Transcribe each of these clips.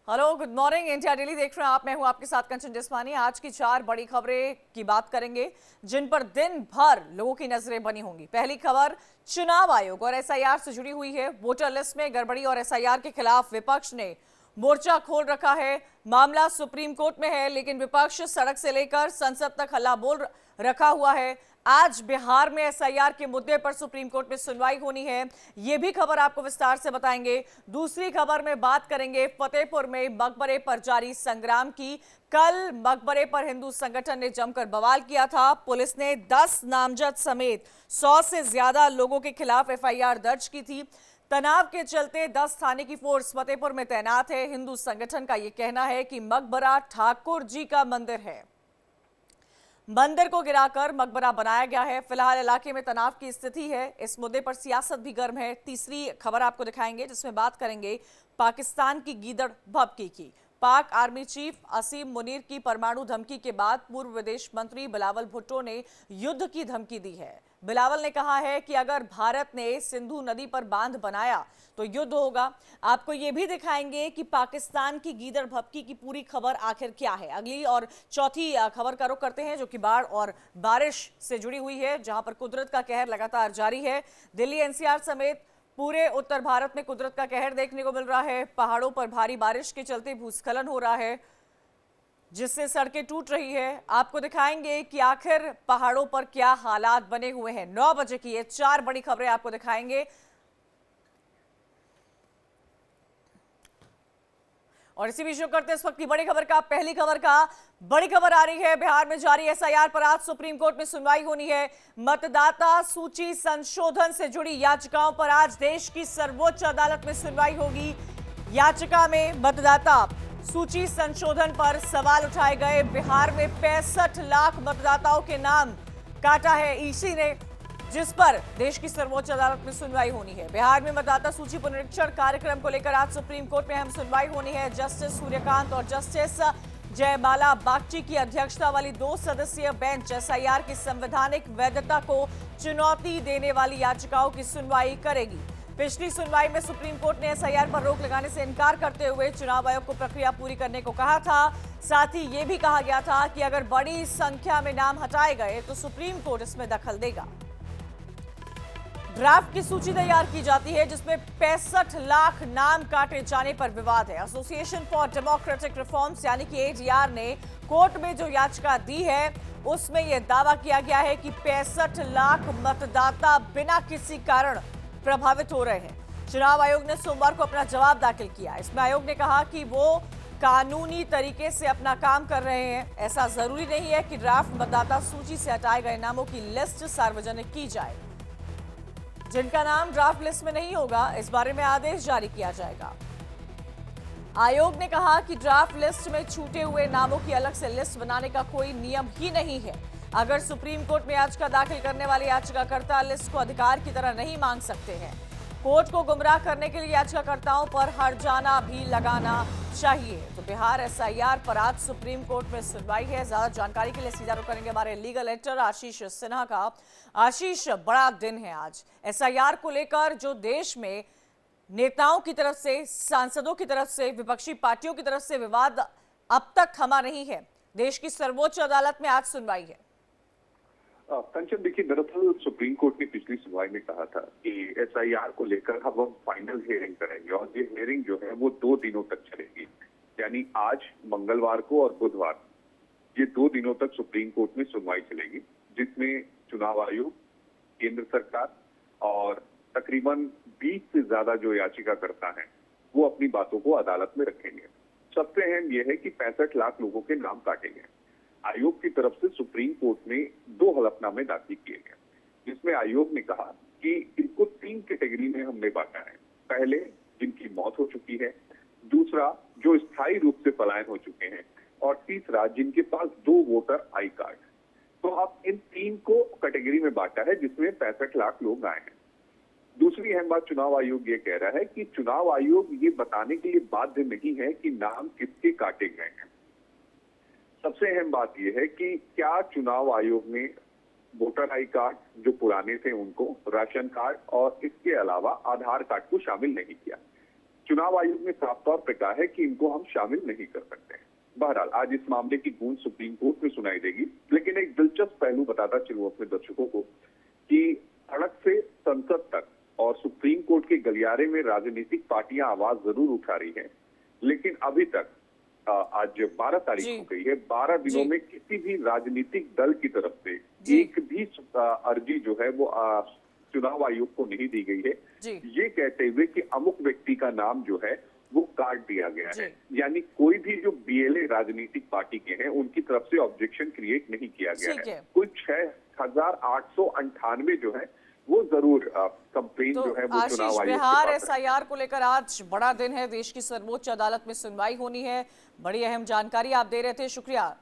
Hello, good morning. India daily देख रहे हैं आप। मैं हूं आपके साथ कंचन जिस्मानी। आज की 4 बड़ी खबरें की बात करेंगे जिन पर दिन भर लोगों की नजरें बनी होंगी। पहली खबर चुनाव आयोग और एसआईआर से जुड़ी हुई है। वोटर लिस्ट में गड़बड़ी और एसआईआर के खिलाफ विपक्ष ने मोर्चा खोल रखा है। मामला सुप्रीम कोर्ट में है, लेकिन विपक्ष सड़क से लेकर संसद तक हल्ला बोल रखा हुआ है। आज बिहार में एसआईआर के मुद्दे पर सुप्रीम कोर्ट में सुनवाई होनी है। यह भी खबर आपको विस्तार से बताएंगे। दूसरी खबर में बात करेंगे फतेहपुर में मकबरे पर जारी संग्राम की। कल मकबरे पर हिंदू संगठन ने जमकर बवाल किया था। पुलिस ने 10 नामजद समेत 100 से ज्यादा लोगों के खिलाफ एफआईआर दर्ज की थी। तनाव के चलते 10 थाने की फोर्स फतेहपुर में तैनात है। हिंदू संगठन का यह कहना है कि मकबरा ठाकुर जी का मंदिर है। मंदिर को गिराकर मकबरा बनाया गया है। फिलहाल इलाके में तनाव की स्थिति है। इस मुद्दे पर सियासत भी गर्म है। तीसरी खबर आपको दिखाएंगे जिसमें बात करेंगे पाकिस्तान की गीदड़ भभकी की। पाक आर्मी चीफ असीम मुनीर की परमाणु धमकी के बाद पूर्व विदेश मंत्री बिलावल भुट्टो ने युद्ध की धमकी दी है। बिलावल ने कहा है कि अगर भारत ने सिंधु नदी पर बांध बनाया तो युद्ध होगा। आपको यह भी दिखाएंगे कि पाकिस्तान की गीदड़ भभकी की पूरी खबर आखिर क्या है। अगली और चौथी खबर का रुख करते हैं जो कि बाढ़ और बारिश से जुड़ी हुई है, जहां पर कुदरत का कहर लगातार जारी है। दिल्ली एनसीआर समेत पूरे उत्तर भारत में कुदरत का कहर देखने को मिल रहा है। पहाड़ों पर भारी बारिश के चलते भूस्खलन हो रहा है, जिससे सड़कें टूट रही है। आपको दिखाएंगे कि आखिर पहाड़ों पर क्या हालात बने हुए हैं। 9 बजे की ये 4 बड़ी खबरें आपको दिखाएंगे। और इसी बीच करते हैं इस वक्त की बड़ी खबर का। पहली खबर का बड़ी खबर आ रही है। बिहार में जारी एसआईआर पर आज सुप्रीम कोर्ट में सुनवाई होनी है। मतदाता सूची संशोधन से जुड़ी याचिकाओं पर आज देश की सर्वोच्च अदालत में सुनवाई होगी। याचिका में मतदाता सूची संशोधन पर सवाल उठाए गए। बिहार में 65 लाख मतदाताओं के नाम काटा है ईसी ने, जिस पर देश की सर्वोच्च अदालत में सुनवाई होनी है। बिहार में मतदाता सूची पुनरीक्षण कार्यक्रम को लेकर आज सुप्रीम कोर्ट में अहम सुनवाई होनी है। जस्टिस सूर्यकांत और जस्टिस जयमाला बागची की अध्यक्षता वाली 2 सदस्यीय बेंच एसआईआर की संवैधानिक वैधता को चुनौती देने वाली याचिकाओं की सुनवाई करेगी। पिछली सुनवाई में सुप्रीम कोर्ट ने एसआईआर पर रोक लगाने से इनकार करते हुए चुनाव आयोग को प्रक्रिया पूरी करने को कहा था। साथ ही यह भी कहा गया था कि अगर बड़ी संख्या में नाम हटाए गए तो सुप्रीम कोर्ट इसमें दखल देगा। ड्राफ्ट की सूची तैयार की जाती है जिसमें 65 लाख नाम काटे जाने पर विवाद है। एसोसिएशन फॉर डेमोक्रेटिक रिफॉर्म्स यानी कि एडीआर ने कोर्ट में जो याचिका दी है उसमें यह दावा किया गया है कि 65 लाख मतदाता बिना किसी कारण प्रभावित हो रहे हैं। चुनाव आयोग ने सोमवार को अपना जवाब दाखिल किया। इसमें आयोग ने कहा कि वो कानूनी तरीके से अपना काम कर रहे हैं। ऐसा जरूरी नहीं है कि ड्राफ्ट मतदाता सूची से हटाए गए नामों की लिस्ट सार्वजनिक की जाए। जिनका नाम ड्राफ्ट लिस्ट में नहीं होगा, इस बारे में आदेश जारी किया जाएगा। आयोग ने कहा कि ड्राफ्ट लिस्ट में छूटे हुए नामों की अलग से लिस्ट बनाने का कोई नियम ही नहीं है। अगर सुप्रीम कोर्ट में याचिका दाखिल करने वाले याचिकाकर्ता लिस्ट को अधिकार की तरह नहीं मांग सकते हैं। कोर्ट को गुमराह करने के लिए याचिकाकर्ताओं पर हर्जाना भी लगाना चाहिए। तो बिहार एसआईआर पर आज सुप्रीम कोर्ट में सुनवाई है। ज्यादा जानकारी के लिए सीधा रुख करेंगे हमारे लीगल एडिटर आशीष सिन्हा का। आशीष, बड़ा दिन है आज एसआईआर को लेकर, जो देश में नेताओं की तरफ से, सांसदों की तरफ से, विपक्षी पार्टियों की तरफ से विवाद अब तक थमा नहीं है। देश की सर्वोच्च अदालत में आज सुनवाई है। कंचन, देखिए, दरअसल सुप्रीम कोर्ट ने पिछली सुनवाई में कहा था कि एसआईआर को लेकर हम फाइनल हियरिंग करेंगे और ये हियरिंग जो है वो 2 दिनों तक चलेगी। यानी आज मंगलवार को और बुधवार, ये 2 दिनों तक सुप्रीम कोर्ट में सुनवाई चलेगी, जिसमें चुनाव आयोग, केंद्र सरकार और तकरीबन 20 से ज्यादा जो याचिकाकर्ता हैं वो अपनी बातों को अदालत में रखेंगे। सबसे अहम यह है कि 65 लाख लोगों के नाम काटे गए। आयोग की तरफ से सुप्रीम कोर्ट में 2 हलफनामे दाखिल किए गए, जिसमें आयोग ने कहा कि इनको 3 कैटेगरी में हमने बांटा है। पहले, जिनकी मौत हो चुकी है, दूसरा, जो स्थायी रूप से पलायन हो चुके हैं, और तीसरा, जिनके पास 2 वोटर आई कार्ड। तो अब इन 3 को कैटेगरी में बांटा है, जिसमें 65 लाख लोग आए हैं। दूसरी अहम बात चुनाव आयोग ये कह रहा है कि चुनाव आयोग ये बताने के लिए बाध्य नहीं है कि नाम किसके काटे गए हैं। सबसे अहम बात यह है कि क्या चुनाव आयोग ने वोटर आई कार्ड जो पुराने थे उनको, राशन कार्ड और इसके अलावा आधार कार्ड को शामिल नहीं किया। चुनाव आयोग ने साफ तौर पर कहा है कि इनको हम शामिल नहीं कर सकते हैं। बहरहाल आज इस मामले की गूंज सुप्रीम कोर्ट में सुनाई देगी, लेकिन एक दिलचस्प पहलू बताता चलूं अपने दर्शकों को कि सड़क से संसद तक और सुप्रीम कोर्ट के गलियारे में राजनीतिक पार्टियां आवाज जरूर उठा रही हैं, लेकिन अभी तक आज 12 तारीख हो गई है, 12 दिनों में किसी भी राजनीतिक दल की तरफ से एक भी अर्जी जो है वो चुनाव आयोग को नहीं दी गई है, ये कहते हुए कि अमुक व्यक्ति का नाम जो है वो काट दिया गया है। यानी कोई भी जो बीएलए राजनीतिक पार्टी के हैं उनकी तरफ से ऑब्जेक्शन क्रिएट नहीं किया गया है। कुल 6,898 जो है वो जरूर कंप्लेन जो है वो चुनाव आयोग बिहार एसआईआर को लेकर आज बड़ा दिन है, देश की सर्वोच्च अदालत में सुनवाई होनी है। बड़ी अहम जानकारी आप दे रहे थे, शुक्रिया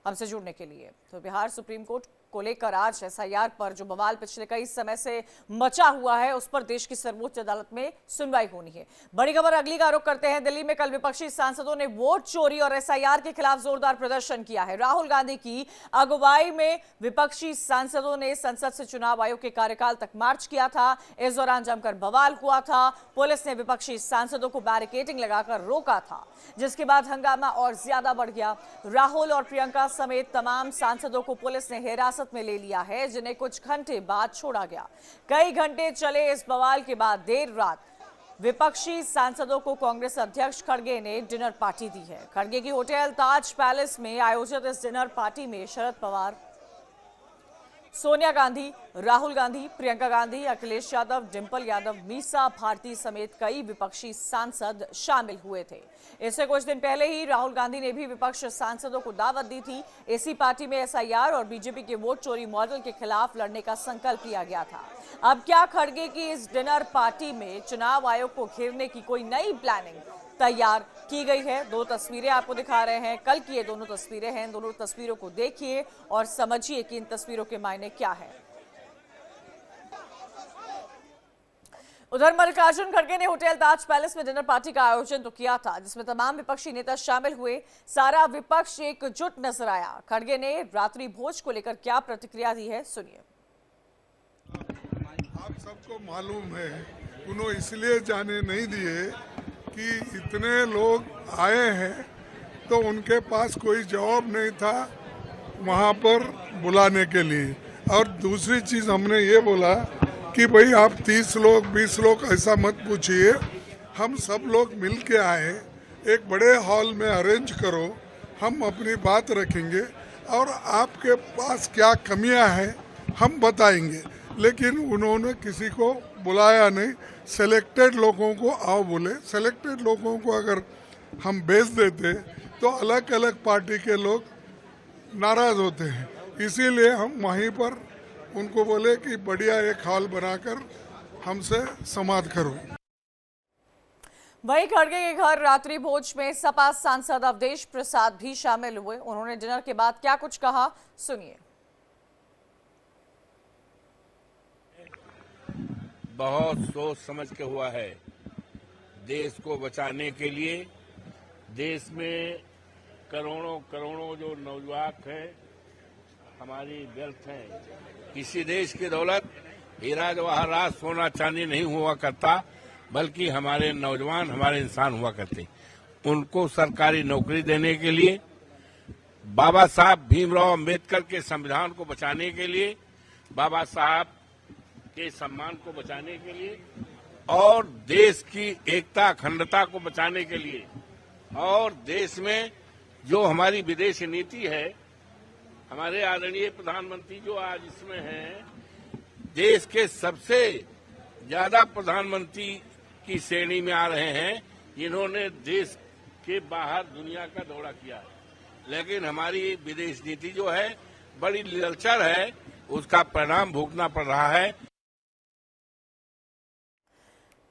हमसे जुड़ने के लिए। तो बिहार सुप्रीम कोर्ट को लेकर आज एसआईआर पर जो बवाल पिछले कई समय से मचा हुआ है उस पर देश की सर्वोच्च अदालत में सुनवाई होनी है। बड़ी खबर अगली का रुख करते हैं। दिल्ली में कल विपक्षी सांसदों ने वोट चोरी और एसआईआर के खिलाफ जोरदार प्रदर्शन किया है। राहुल गांधी की अगुवाई में विपक्षी सांसदों ने संसद से चुनाव आयोग के कार्यकाल तक मार्च किया था। इस दौरान जमकर बवाल हुआ था। पुलिस ने विपक्षी सांसदों को बैरिकेडिंग लगाकर रोका था, जिसके बाद हंगामा और ज्यादा बढ़ गया। राहुल और प्रियंका समेत तमाम सांसदों को पुलिस ने हिरासत में ले लिया है, जिन्हें कुछ घंटे बाद छोड़ा गया। कई घंटे चले इस बवाल के बाद देर रात विपक्षी सांसदों को कांग्रेस अध्यक्ष खड़गे ने डिनर पार्टी दी है। खड़गे की होटल ताज पैलेस में आयोजित इस डिनर पार्टी में शरद पवार, सोनिया गांधी, राहुल गांधी, प्रियंका गांधी, अखिलेश यादव, डिंपल यादव, मीसा भारती समेत कई विपक्षी सांसद शामिल हुए थे। इससे कुछ दिन पहले ही राहुल गांधी ने भी विपक्ष सांसदों को दावत दी थी। इसी पार्टी में एसआईआर और बीजेपी के वोट चोरी मॉडल के खिलाफ लड़ने का संकल्प लिया गया था। अब क्या खड़गे की इस डिनर पार्टी में चुनाव आयोग को घेरने की कोई नई प्लानिंग तैयार की गई है? दो तस्वीरें आपको दिखा रहे हैं, कल की ये दोनों तस्वीरें हैं। दोनों तस्वीरों को देखिए और समझिए कि इन तस्वीरों के मायने क्या है। उधर मल्लिकार्जुन खड़गे ने होटल ताज पैलेस में डिनर पार्टी का आयोजन तो किया था, जिसमें तमाम विपक्षी नेता शामिल हुए। सारा विपक्ष एकजुट नजर आया। खड़गे ने रात्रि भोज को लेकर क्या प्रतिक्रिया दी है, सुनिए। आप सबको मालूम है, उन्होंने इसलिए जाने नहीं दिए कि इतने लोग आए हैं तो उनके पास कोई जवाब नहीं था वहाँ पर बुलाने के लिए। और दूसरी चीज़ हमने ये बोला कि भाई आप 30 लोग 20 लोग ऐसा मत पूछिए, हम सब लोग मिल के आए, एक बड़े हॉल में अरेंज करो, हम अपनी बात रखेंगे और आपके पास क्या कमियां हैं हम बताएंगे। लेकिन उन्होंने किसी को बुलाया नहीं, सेलेक्टेड लोगों को आओ बोले। सेलेक्टेड लोगों को अगर हम भेज देते तो अलग अलग पार्टी के लोग नाराज होते हैं, इसीलिए हम वहीं पर उनको बोले कि बढ़िया एक हॉल बनाकर हमसे संवाद करो। वहीं खड़गे के घर रात्रि भोज में सपा सांसद अवधेश प्रसाद भी शामिल हुए। उन्होंने डिनर के बाद क्या कुछ कहा, सुनिए। बहुत सोच समझ के हुआ है। देश को बचाने के लिए देश में करोड़ों करोड़ों जो नौजवान हैं, हमारी वेल्थ है, किसी देश की दौलत हीरा जवाहरात सोना चांदी नहीं हुआ करता, बल्कि हमारे नौजवान हमारे इंसान हुआ करते। उनको सरकारी नौकरी देने के लिए, बाबा साहब भीमराव अंबेडकर के संविधान को बचाने के लिए, बाबा साहब के सम्मान को बचाने के लिए और देश की एकता अखंडता को बचाने के लिए, और देश में जो हमारी विदेशी नीति है, हमारे आदरणीय प्रधानमंत्री जो आज इसमें हैं, देश के सबसे ज्यादा प्रधानमंत्री की श्रेणी में आ रहे हैं, जिन्होंने देश के बाहर दुनिया का दौरा किया है। लेकिन हमारी विदेश नीति जो है बड़ी ललचर है, उसका परिणाम भुगतना पड़ रहा है।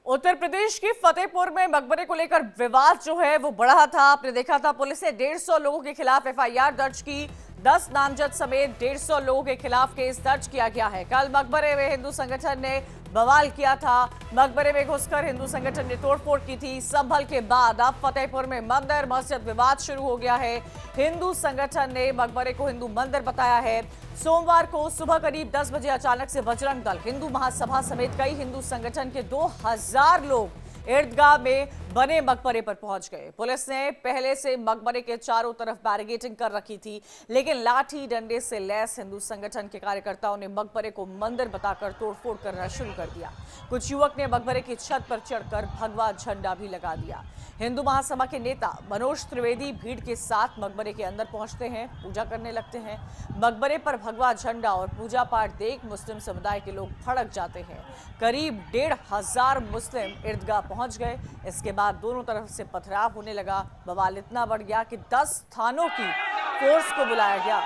उत्तर प्रदेश के फतेहपुर में मकबरे को लेकर विवाद जो है वो बढ़ा था। आपने देखा था पुलिस ने 150 लोगों के खिलाफ एफआईआर दर्ज की। 10 नामजद समेत 150 लोगों के खिलाफ केस दर्ज किया गया है। कल मकबरे में हिंदू संगठन ने बवाल किया था। मकबरे में घुसकर हिंदू संगठन ने तोड़फोड़ की थी। संभल के बाद अब फतेहपुर में मंदिर मस्जिद विवाद शुरू हो गया है। हिंदू संगठन ने मकबरे को हिंदू मंदिर बताया है। सोमवार को सुबह करीब 10 बजे अचानक से बजरंग दल, हिंदू महासभा समेत कई हिंदू संगठन के 2000 लोग ईदगाह में बने मकबरे पर पहुंच गए। पुलिस ने पहले से मकबरे के चारों तरफ बैरिकेडिंग कर रखी थी, लेकिन लाठी डंडे से लैस हिंदू संगठन के कार्यकर्ताओं ने मकबरे को मंदिर बताकर तोड़फोड़ करना शुरू कर दिया। कुछ युवक ने मकबरे की छत पर चढ़कर भगवा झंडा भी लगा दिया। हिंदू महासभा के नेता मनोज त्रिवेदी भीड़ के साथ मकबरे के अंदर पहुंचते हैं, पूजा करने लगते हैं। मकबरे पर भगवा झंडा और पूजा पाठ देख मुस्लिम समुदाय के लोग भड़क जाते हैं। करीब 1,500 मुस्लिम ईदगाह पहुंच गए। इसके बाद दोनों तरफ से पथराव होने लगा। बवाल इतना बढ़ गया कि 10 थानों की फोर्स को बुलाया गया।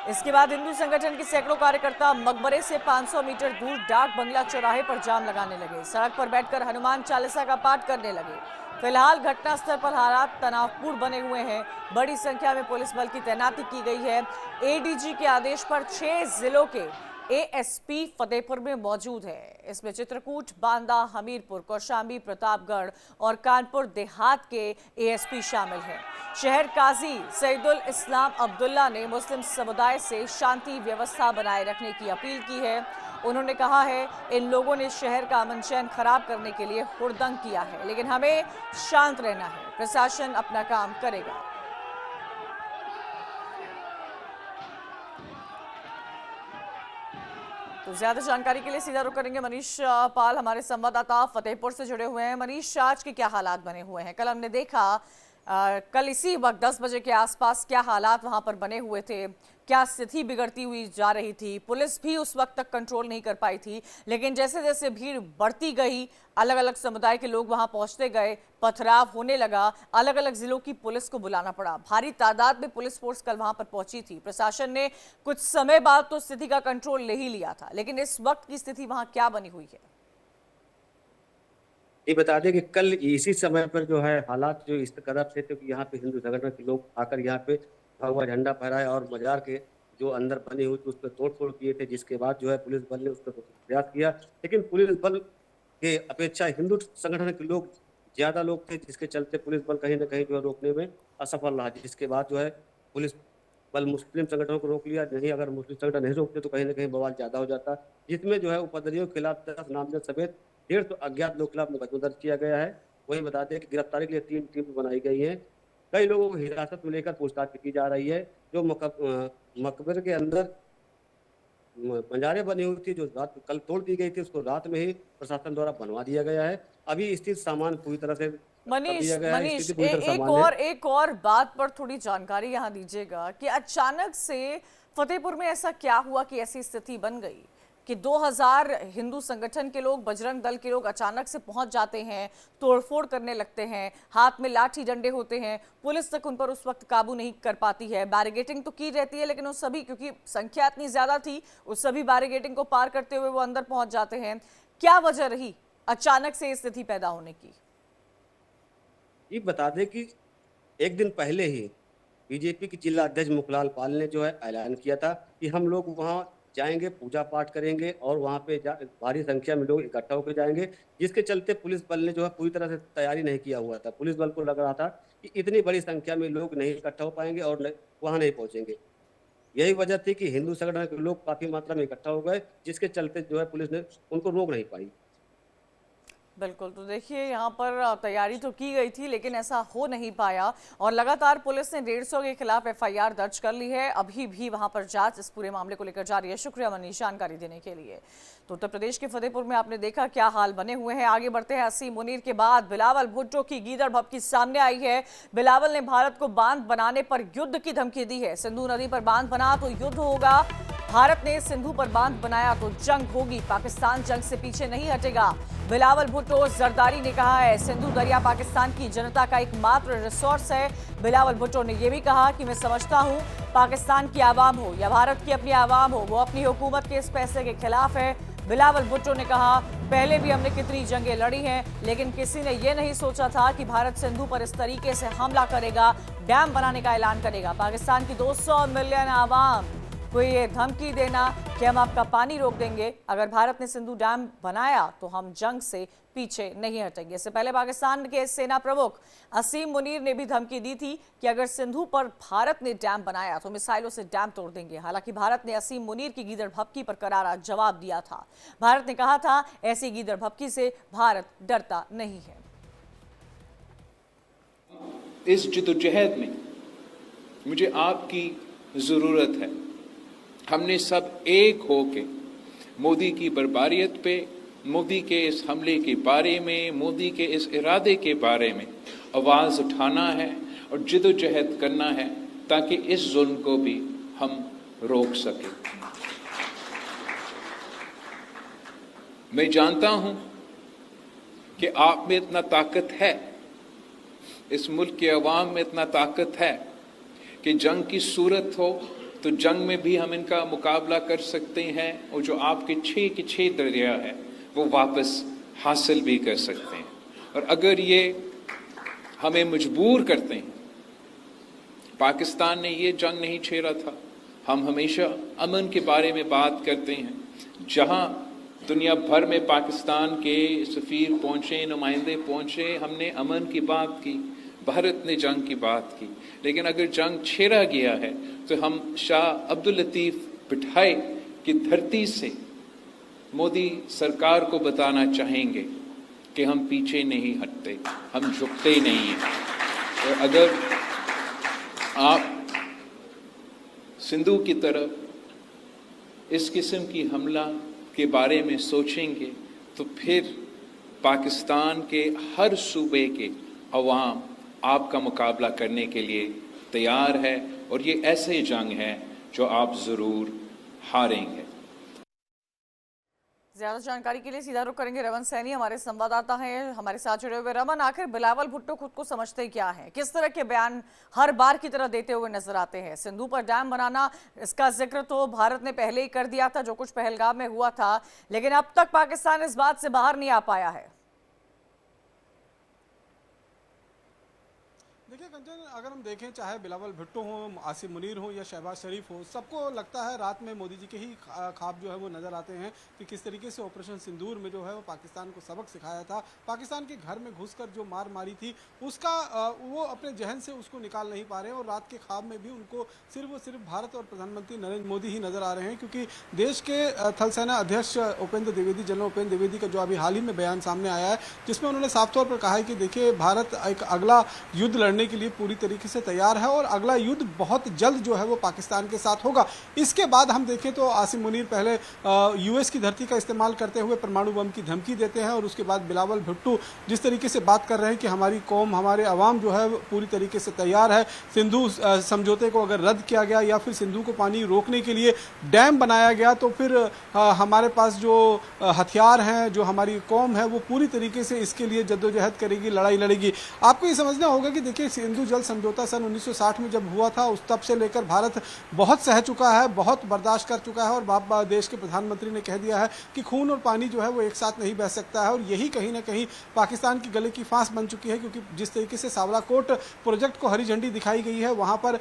इसके बाद हिंदू संगठन के सैकड़ों कार्यकर्ता मकबरे से 500 मीटर दूर डाक बंगला चौराहे पर जाम लगाने लगे। सड़क पर बैठकर हनुमान चालीसा का पाठ करने लगे। फिलहाल घटनास्थल पर हालात तनावपूर्ण बने हुए हैं। बड़ी संख्या में पुलिस बल की तैनाती की गई है। एडीजी के आदेश पर 6 जिलों के एएसपी फतेहपुर में मौजूद है। इसमें चित्रकूट, बांदा, हमीरपुर, कौशाम्बी, प्रतापगढ़ और कानपुर देहात के एएसपी शामिल हैं। शहर काजी सईदुल इस्लाम अब्दुल्ला ने मुस्लिम समुदाय से शांति व्यवस्था बनाए रखने की अपील की है। उन्होंने कहा है, इन लोगों ने शहर का अमन चैन खराब करने के लिए हुड़दंग किया है, लेकिन हमें शांत रहना है। प्रशासन अपना काम करेगा। तो ज्यादा जानकारी के लिए सीधा रुख करेंगे मनीष पाल, हमारे संवाददाता फतेहपुर से जुड़े हुए हैं। मनीष, आज के क्या हालात बने हुए हैं? कल हमने देखा कल इसी वक्त 10 बजे के आसपास क्या हालात वहां पर बने हुए थे, क्या स्थिति बिगड़ती हुई जा रही थी। पुलिस भी उस वक्त तक कंट्रोल नहीं कर पाई थी, लेकिन जैसे जैसे भीड़ बढ़ती गई, अलग अलग समुदाय के लोग वहां पहुंचते गए, पथराव होने लगा, अलग अलग जिलों की पुलिस को बुलाना पड़ा। भारी तादाद में पुलिस फोर्स कल वहां पर पहुंची थी। प्रशासन ने कुछ समय बाद तो स्थिति का कंट्रोल ले ही लिया था, लेकिन इस वक्त की स्थिति वहां क्या बनी हुई है? ये बता दें कि कल इसी समय पर जो है हालात जो इस तरफ से थे कि यहाँ पे हिंदू संगठन के लोग आकर यहाँ पे भगवा झंडा फहराया और मजार के जो अंदर बनी हुई थी उस पर तोड़फोड़ किए थे, जिसके बाद जो है पुलिस बल ने उस पर प्रयास किया, लेकिन पुलिस बल के अपेक्षा हिंदू संगठन के लोग ज्यादा लोग थे, जिसके चलते पुलिस बल कहीं ना कहीं जो है रोकने में असफल रहा। जिसके बाद जो है पुलिस बल मुस्लिम संगठनों को रोक लिया। नहीं, अगर मुस्लिम संगठन नहीं रोकते तो कहीं ना कहीं बवाल ज्यादा हो जाता, जिसमें जो है उपद्रवियों के खिलाफ 10 नामजद समेत 150 अज्ञात लोग खिलाफ मुकदमा दर्ज किया गया है। वही बता दें कि गिरफ्तारी के लिए 3 टीम बनाई गई है। कई लोगों को हिरासत में लेकर पूछताछ की जा रही है। जो मकबरे के अंदर बंजारे बनी हुई थी, जो रात कल तोड़ दी गई थी, उसको रात में ही प्रशासन द्वारा बनवा दिया गया है। अभी स्थिति सामान पूरी तरह से मनीष, एक और बात पर थोड़ी जानकारी यहाँ दीजिएगा कि अचानक से फतेहपुर में ऐसा क्या हुआ कि ऐसी स्थिति बन गई कि 2000 हिंदू संगठन के लोग, बजरंग दल के लोग अचानक से पहुंच जाते हैं, तोड़फोड़ करने लगते हैं, हाथ में लाठी डंडे होते हैं, पुलिस तक उन पर उस वक्त काबू नहीं कर पाती है। बैरिगेटिंग तो की रहती है, लेकिन उस सभी, क्योंकि संख्या इतनी ज्यादा थी, उस सभी बैरिगेटिंग को पार करते हुए वो अंदर पहुंच जाते हैं। क्या वजह रही अचानक से स्थिति पैदा होने की? ये बता दें कि एक दिन पहले ही बीजेपी के जिला अध्यक्ष मुखलाल पाल ने जो है ऐलान किया था कि हम लोग वहां जाएंगे, पूजा पाठ करेंगे और वहां पे भारी संख्या में लोग इकट्ठा होकर जाएंगे, जिसके चलते पुलिस बल ने जो है पूरी तरह से तैयारी नहीं किया हुआ था। पुलिस बल को लग रहा था कि इतनी बड़ी संख्या में लोग नहीं इकट्ठा हो पाएंगे और वहां नहीं पहुंचेंगे। यही वजह थी कि हिंदू संगठन के लोग काफी मात्रा में इकट्ठा हो गए, जिसके चलते जो है पुलिस ने उनको रोक नहीं पाई। बिल्कुल, तो देखिए यहाँ पर तैयारी तो की गई थी, लेकिन ऐसा हो नहीं पाया और लगातार पुलिस ने 150 के खिलाफ एफआईआर दर्ज कर ली है। अभी भी वहां पर जांच इस पूरे मामले को लेकर जारी है। शुक्रिया मनीष जानकारी देने के लिए। तो उत्तर प्रदेश के फतेहपुर में आपने देखा क्या हाल बने हुए हैं। आगे बढ़ते हैं। असीम मुनीर के बाद बिलावल भुट्टो की गीदड़ भभकी सामने आई है। बिलावल ने भारत को बांध बनाने पर युद्ध की धमकी दी है। सिंधु नदी पर बांध बना तो युद्ध होगा, भारत ने सिंधु पर बांध बनाया तो जंग होगी, पाकिस्तान जंग से पीछे नहीं हटेगा। बिलावल भुट्टो जरदारी ने कहा है, सिंधु दरिया पाकिस्तान की जनता का एकमात्र रिसोर्स है। बिलावल भुट्टो ने यह भी कहा कि मैं समझता हूं पाकिस्तान की आवाम हो या भारत की अपनी आवाम हो, वो अपनी हुकूमत के इस फैसले के खिलाफ है। बिलावल भुट्टो ने कहा, पहले भी हमने कितनी जंगें लड़ी हैं, लेकिन किसी ने यह नहीं सोचा था कि भारत सिंधु पर इस तरीके से हमला करेगा, डैम बनाने का ऐलान करेगा। पाकिस्तान की 200 मिलियन आवाम कोई ये धमकी देना कि हम आपका पानी रोक देंगे, अगर भारत ने सिंधु डैम बनाया तो हम जंग से पीछे नहीं हटेंगे। इससे पहले पाकिस्तान के सेना प्रमुख असीम मुनीर ने भी धमकी दी थी कि अगर सिंधु पर भारत ने डैम बनाया तो मिसाइलों से डैम तोड़ देंगे। हालांकि भारत ने असीम मुनीर की गीदड़ भपकी पर करारा जवाब दिया था। भारत ने कहा था ऐसी गीदड़ भपकी से भारत डरता नहीं है। इस जद्दोजहद में मुझे आपकी जरूरत है। हमने सब एक होके मोदी की बर्बारियत पे, मोदी के इस हमले के बारे में, मोदी के इस इरादे के बारे में आवाज उठाना है और जद्दोजहद करना है ताकि इस जुल्म को भी हम रोक सकें। मैं जानता हूं कि आप में इतना ताकत है, इस मुल्क के अवाम में इतना ताकत है कि जंग की सूरत हो तो जंग में भी हम इनका मुकाबला कर सकते हैं और जो आपके 6 के 6 दरिया है वो वापस हासिल भी कर सकते हैं। और अगर ये हमें मजबूर करते हैं, पाकिस्तान ने ये जंग नहीं छेड़ा था। हम हमेशा अमन के बारे में बात करते हैं। जहां दुनिया भर में पाकिस्तान के सफीर पहुंचे, नुमाइंदे पहुंचे, हमने अमन की बात की, भारत ने जंग की बात की। लेकिन अगर जंग छेड़ा गया है तो हम शाह अब्दुल लतीफ बिठाई की धरती से मोदी सरकार को बताना चाहेंगे कि हम पीछे नहीं हटते, हम झुकते नहीं हैं। और अगर आप सिंधु की तरफ इस किस्म की हमला के बारे में सोचेंगे तो फिर पाकिस्तान के हर सूबे के अवाम आपका मुकाबला करने के लिए तैयार है और ये ऐसे जंग है जो आप जरूर हारेंगे। ज्यादा जानकारी के लिए सीधा रुख करेंगे रमन सैनी, हमारे संवाददाता हैं हमारे साथ जुड़े हुए। रमन, आखिर बिलावल भुट्टो खुद को समझते क्या हैं? किस तरह के बयान हर बार की तरह देते हुए नजर आते हैं? सिंधु पर डैम बनाना, इसका जिक्र तो भारत ने पहले ही कर दिया था, जो कुछ पहलगाम में हुआ था, लेकिन अब तक पाकिस्तान इस बात से बाहर नहीं आ पाया है। देखिए कंचन, अगर हम देखें चाहे बिलावल भुट्टो हो, आसिम मुनीर हो या शहबाज शरीफ हो, सबको लगता है रात में मोदी जी के ही ख्वाब जो है वो नज़र आते हैं कि किस तरीके से ऑपरेशन सिंदूर में जो है वो पाकिस्तान को सबक सिखाया था, पाकिस्तान के घर में घुसकर जो मार मारी थी उसका वो अपने जहन से उसको निकाल नहीं पा रहे हैं। और रात के ख्वाब में भी उनको सिर्फ भारत और प्रधानमंत्री नरेंद्र मोदी ही नज़र आ रहे हैं, क्योंकि देश के थल सेना अध्यक्ष उपेंद्र द्विवेदी, जनरल उपेंद्र द्विवेदी का जो अभी हाल ही में बयान सामने आया है, जिसमें उन्होंने साफ तौर पर कहा है कि देखिए भारत एक अगला युद्ध लड़ने के लिए पूरी तरीके से तैयार है और अगला युद्ध बहुत जल्द जो है वो पाकिस्तान के साथ होगा। इसके बाद हम देखें तो आसिम मुनीर पहले यूएस की धरती का इस्तेमाल करते हुए परमाणु बम की धमकी देते हैं और उसके बाद बिलावल भुट्टो जिस तरीके से बात कर रहे हैं कि हमारी कौम, हमारे अवाम जो है पूरी तरीके से तैयार है। सिंधु समझौते को अगर रद्द किया गया या फिर सिंधु को पानी रोकने के लिए डैम बनाया गया तो फिर हमारे पास जो हथियार हैं, जो हमारी कौम है वो पूरी तरीके से इसके लिए जद्दोजहद करेगी, लड़ाई लड़ेगी। आपको ये समझना होगा कि देखिए सिंधु जल समझौता सन 1960 में जब हुआ था उस तब से लेकर भारत बहुत सह चुका है, बहुत बर्दाश्त कर चुका है और देश के प्रधानमंत्री ने कह दिया है कि खून और पानी जो है वो एक साथ नहीं बह सकता है। और यही कहीं ना कहीं पाकिस्तान की गले की फांस बन चुकी है, क्योंकि जिस तरीके से सावलाकोट प्रोजेक्ट को हरी झंडी दिखाई गई है, वहां पर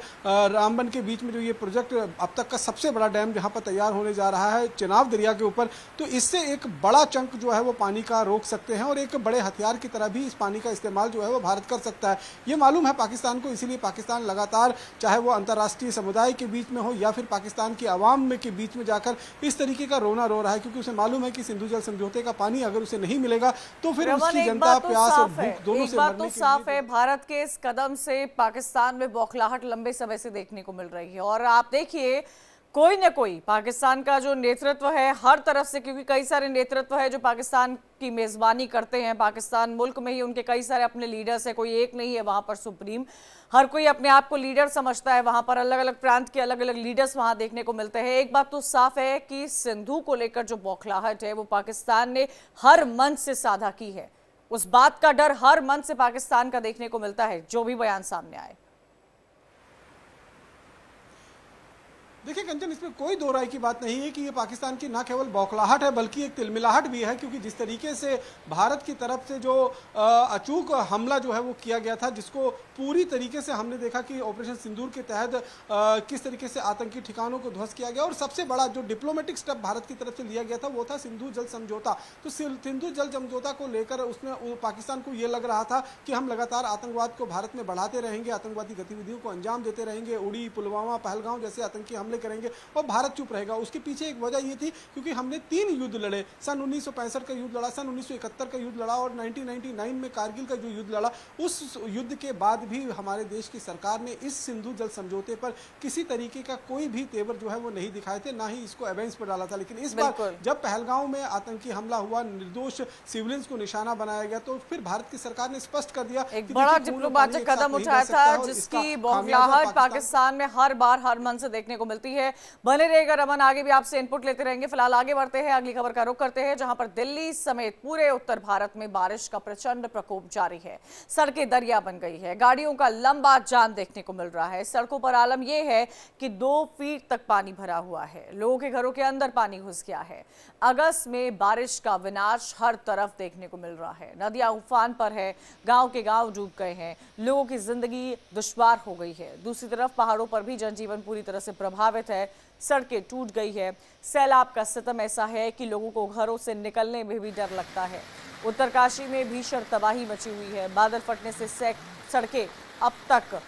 रामबन के बीच में जो ये प्रोजेक्ट अब तक का सबसे बड़ा डैम जहां पर तैयार होने जा रहा है चेनाब दरिया के ऊपर, तो इससे एक बड़ा चंक जो है वो पानी का रोक सकते हैं और एक बड़े हथियार की तरह भी इस पानी का इस्तेमाल जो है वो भारत कर सकता है। ये मालूम है पाकिस्तान को, इसीलिए पाकिस्तान लगातार चाहे वो अंतर्राष्ट्रीय समुदाय के बीच में हो या फिर पाकिस्तान की आवाम में के बीच में जाकर इस तरीके का रोना रो रहा है, क्योंकि उसे मालूम है कि सिंधु जल समझौते का पानी अगर उसे नहीं मिलेगा तो फिर उसकी जनता प्यास और भूख दोनों से मरने के साफ है। भारत के इस कदम से पाकिस्तान में बौखलाहट लंबे समय से देखने को मिल रही है और आप देखिए कोई ना कोई पाकिस्तान का जो नेतृत्व है हर तरफ से, क्योंकि कई सारे नेतृत्व है जो पाकिस्तान की मेजबानी करते हैं, पाकिस्तान मुल्क में ही उनके कई सारे अपने लीडर्स हैं, कोई एक नहीं है वहां पर सुप्रीम, हर कोई अपने आप को लीडर समझता है, वहां पर अलग अलग प्रांत के अलग अलग लीडर्स वहां देखने को मिलते हैं। एक बात तो साफ है कि सिंधु को लेकर जो बौखलाहट है वो पाकिस्तान ने हर मंच से साझा की है, उस बात का डर हर मंच से पाकिस्तान का देखने को मिलता है, जो भी बयान सामने आए। देखिए कंचन, इसमें कोई दो राय की बात नहीं है कि ये पाकिस्तान की ना केवल बौखलाहट है बल्कि एक तिलमिलाहट भी है, क्योंकि जिस तरीके से भारत की तरफ से जो अचूक हमला जो है वो किया गया था, जिसको पूरी तरीके से हमने देखा कि ऑपरेशन सिंदूर के तहत किस तरीके से आतंकी ठिकानों को ध्वस्त किया गया, और सबसे बड़ा जो डिप्लोमेटिक स्टेप भारत की तरफ से लिया गया था वो था सिंधु जल समझौता। तो सिंधु जल समझौता को लेकर उसने पाकिस्तान को ये लग रहा था कि हम लगातार आतंकवाद को भारत में बढ़ाते रहेंगे, आतंकवादी गतिविधियों को अंजाम देते रहेंगे, उड़ी, पुलवामा, पहलगांव जैसे आतंकी हमले करेंगे और भारत चुप रहेगा। उसके पीछे एक वजह ये थी क्योंकि हमने 3 युद्ध लड़े, सन 1965 का युद्ध लड़ा, सन 1971 का युद्ध लड़ा और 1999 में कारगिल का जो युद्ध लड़ा। उस युद्ध के बाद भी हमारे देश की सरकार ने इस सिंधु जल समझौते पर किसी तरीके का कोई भी तेवर जो है वो नहीं दिखाए थे, ना ही इसको एवेंस पर डाला था। लेकिन इस बार जब पहलगांव में आतंकी हमला हुआ, निर्दोष सिविलियंस को निशाना बनाया गया, तो फिर भारत की सरकार ने स्पष्ट कर दिया एक बड़ा डिप्लोमेटिक कदम उठाया था, जिसकी बौखलाहट पाकिस्तान में हर बार हर मन से देखने को मिलती है। बने रहेगा रमन, आगे भी आपसे इनपुट लेते रहेंगे। फिलहाल आगे बढ़ते हैं, अगली खबर का रुख करते हैं, जहां पर दिल्ली समेत पूरे उत्तर भारत में बारिश का प्रचंड प्रकोप जारी है। सड़कें दरिया बन गई है, गाड़ियों का लंबा जाम देखने को मिल रहा है। सड़कों पर आलम यह है कि 2 फीट तक पानी भरा हुआ है, लोगों के घरों के अंदर पानी घुस गया है। अगस्त में बारिश का विनाश हर तरफ देखने को मिल रहा है। नदियां उफान पर है, गांव के गांव डूब गए हैं, लोगों की जिंदगी दुश्वार हो गई है। दूसरी तरफ पहाड़ों पर भी जनजीवन पूरी तरह से प्रभावित है, सड़कें टूट गई है। सैलाब का सितम ऐसा है कि लोगों को घरों से निकलने में भी डर लगता है। उत्तरकाशी में भीषण तबाही मची हुई है, बादल फटने से सड़कें अब तक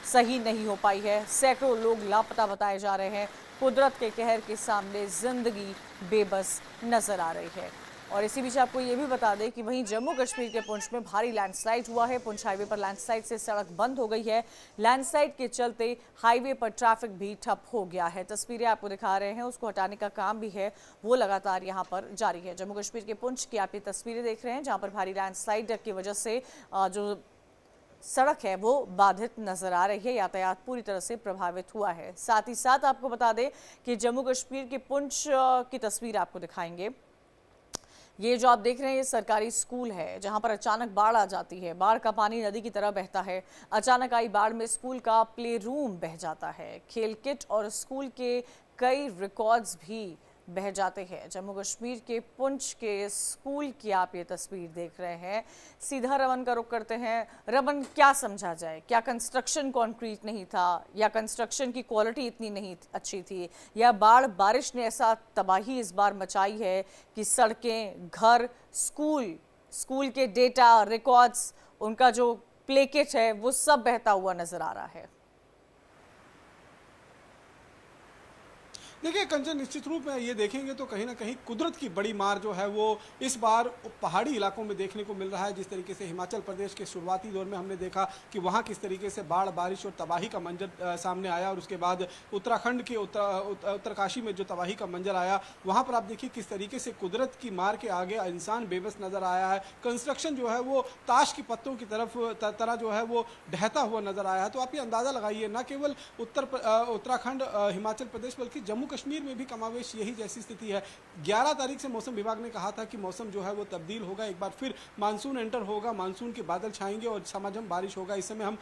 सही नहीं हो पाई है। सैकड़ों लोग लापता बताए जा रहे हैं। कुदरत के कहर के सामने जिंदगी बेबस नजर आ रही है। और इसी बीच आपको ये भी बता दें कि वहीं जम्मू कश्मीर के पुंछ में भारी लैंडस्लाइड हुआ है। पुंछ हाईवे पर लैंडस्लाइड से सड़क बंद हो गई है। लैंडस्लाइड के चलते हाईवे पर ट्रैफिक भी ठप हो गया है। तस्वीरें आपको दिखा रहे हैं, उसको हटाने का काम भी है, वो लगातार यहाँ पर जारी है। जम्मू कश्मीर के पुंछ की आप ये तस्वीरें देख रहे हैं, जहाँ पर भारी लैंडस्लाइड की वजह से जो सड़क है वो बाधित नजर आ रही है, यातायात पूरी तरह से प्रभावित हुआ है। साथ ही साथ आपको बता दें कि जम्मू कश्मीर के पुंछ की तस्वीर आपको दिखाएंगे। ये जो आप देख रहे हैं ये सरकारी स्कूल है, जहां पर अचानक बाढ़ आ जाती है। बाढ़ का पानी नदी की तरह बहता है। अचानक आई बाढ़ में स्कूल का प्ले रूम बह जाता है, खेल किट और स्कूल के कई रिकॉर्ड्स भी बह जाते हैं। जम्मू कश्मीर के पुंछ के स्कूल की आप ये तस्वीर देख रहे हैं। सीधा रमन का रुख करते हैं। रमन, क्या समझा जाए, क्या कंस्ट्रक्शन कॉन्क्रीट नहीं था, या कंस्ट्रक्शन की क्वालिटी इतनी नहीं अच्छी थी, या बारिश ने ऐसा तबाही इस बार मचाई है कि सड़कें, घर, स्कूल के डेटा, रिकॉर्ड्स, उनका जो प्ले किट है वो सब बहता हुआ नजर आ रहा है? देखिए कंचन, निश्चित रूप में ये देखेंगे तो कहीं ना कहीं कुदरत की बड़ी मार जो है वो इस बार पहाड़ी इलाकों में देखने को मिल रहा है। जिस तरीके से हिमाचल प्रदेश के शुरुआती दौर में हमने देखा कि वहाँ किस तरीके से बाढ़, बारिश और तबाही का मंजर सामने आया, और उसके बाद उत्तराखंड के उत्तरकाशी में जो तबाही का मंजर आया, वहाँ पर आप देखिए किस तरीके से कुदरत की मार के आगे इंसान बेबस नजर आया है। कंस्ट्रक्शन जो है वो ताश की पत्तों की तरह जो है वो ढहता हुआ नजर आया है। तो आप ये अंदाजा लगाइए, न केवल उत्तराखंड, हिमाचल प्रदेश, बल्कि जम्मू कश्मीर में भी कमावेश यही जैसी स्थिति है। 11 तारीख से मौसम विभाग ने कहा था कि मौसम जो है वो तब्दील होगा, एक बार फिर मानसून एंटर होगा, मानसून के बादल छाएंगे और झमाझम बारिश होगा। इस समय हम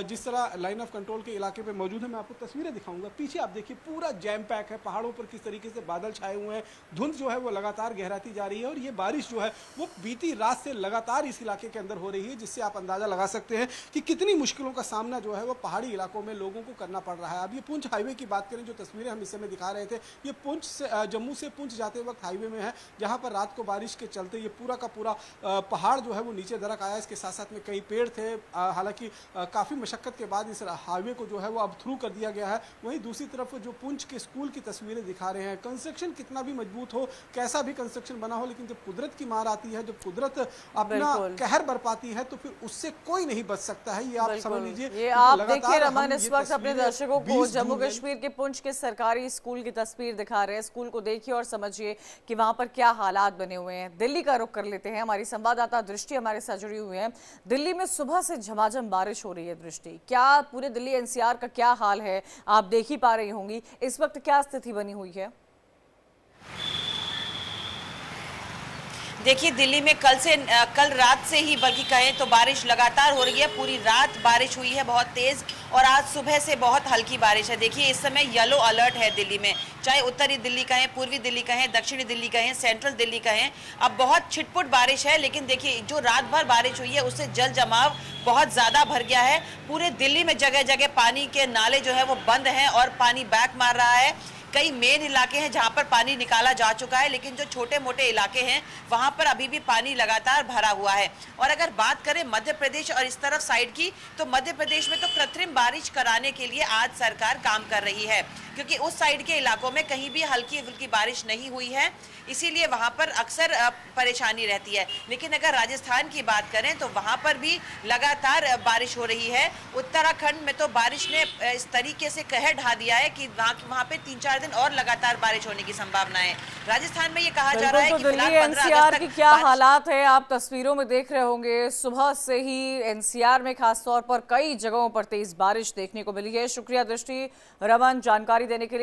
जिस तरह लाइन ऑफ कंट्रोल के इलाके पे मौजूद है, मैं आपको तस्वीरें दिखाऊंगा। पीछे आप देखिए पूरा जैम पैक है, पहाड़ों पर किस तरीके से बादल छाए हुए हैं, धुंध जो है वो लगातार गहराती जा रही है, और ये बारिश जो है वो बीती रात से लगातार इस इलाके के अंदर हो रही है, जिससे आप अंदाजा लगा सकते हैं कि कितनी मुश्किलों का सामना जो है वो पहाड़ी इलाकों में लोगों को करना पड़ रहा है। अब ये पुंछ हाईवे की बात करें, जो तस्वीरें हम इस समय दिखा रहे थे, ये पुंछ से जम्मू से पुंछ जाते वक्त हाईवे में है, जहां पर रात को बारिश के चलते ये पूरा का पूरा पहाड़ जो है वो नीचे दरक आया। इसके साथ साथ में कई पेड़ थे, हालांकि काफ़ी मशक्कत के बाद इस हाईवे को जो है वो अब थ्रू कर दिया गया है। वहीं दूसरी तरफ जो पुंछ के स्कूल की तस्वीरें दिखा रहे हैं, कंस्ट्रक्शन कितना भी मजबूत हो, कैसा भी कंस्ट्रक्शन बना हो, लेकिन जब कुदरत की मार आती है, जब कुदरत अपना कहर बरपाती है, तो फिर उससे कोई नहीं बच सकता है। ये आप समझ लीजिए। ये आप देखिए रमन, इस वक्त अपने दर्शकों को जम्मू कश्मीर के पुंछ के सरकारी स्कूल की तस्वीर दिखा रहे हैं। स्कूल को देखिए और समझिए कि वहां पर क्या हालात बने हुए हैं। दिल्ली का रुख कर लेते हैं, हमारी संवाददाता दृष्टि हमारे साथ जुड़ी हुई है। दिल्ली में सुबह से झमाझम बारिश हो रही है। दृष्टि, क्या पूरे दिल्ली एनसीआर का क्या हाल है, आप देख ही पा रही होंगी, इस वक्त क्या स्थिति बनी हुई है? देखिए दिल्ली में कल रात से ही बल्कि कहें तो बारिश लगातार हो रही है। पूरी रात बारिश हुई है बहुत तेज और आज सुबह से बहुत हल्की बारिश है। देखिए इस समय येलो अलर्ट है दिल्ली में, चाहे उत्तरी दिल्ली कहें, पूर्वी दिल्ली कहें, दक्षिणी दिल्ली कहें, सेंट्रल दिल्ली कहें। अब बहुत छिटपुट बारिश है, लेकिन देखिए जो रात भर बारिश हुई है उससे जल जमाव बहुत ज्यादा भर गया है। पूरे दिल्ली में जगह जगह पानी के नाले जो है वो बंद हैं और पानी बैक मार रहा है। कई मेन इलाके हैं जहां पर पानी निकाला जा चुका है, लेकिन जो छोटे मोटे इलाके हैं वहां पर अभी भी पानी लगातार भरा हुआ है। और अगर बात करें मध्य प्रदेश और इस तरफ साइड की, तो मध्य प्रदेश में तो कृत्रिम बारिश कराने के लिए आज सरकार काम कर रही है, क्योंकि उस साइड के इलाकों में कहीं भी हल्की फुल्की बारिश नहीं हुई है, इसीलिए वहां पर अक्सर परेशानी रहती है। लेकिन अगर राजस्थान की बात करें तो वहां पर भी लगातार बारिश हो रही है। उत्तराखंड में तो बारिश ने इस तरीके से कहर ढा दिया है कि वहां पे 3-4 दिन और लगातार बारिश होने की संभावना है। राजस्थान में ये कहा जा रहा है कि दिल्ली एनसीआर की क्या हालात है आप तस्वीरों में देख रहे होंगे। सुबह से ही एनसीआर में खासतौर पर कई जगहों पर तेज बारिश देखने को मिली है। शुक्रिया दृष्टि रमन जानकारी देने के लिए।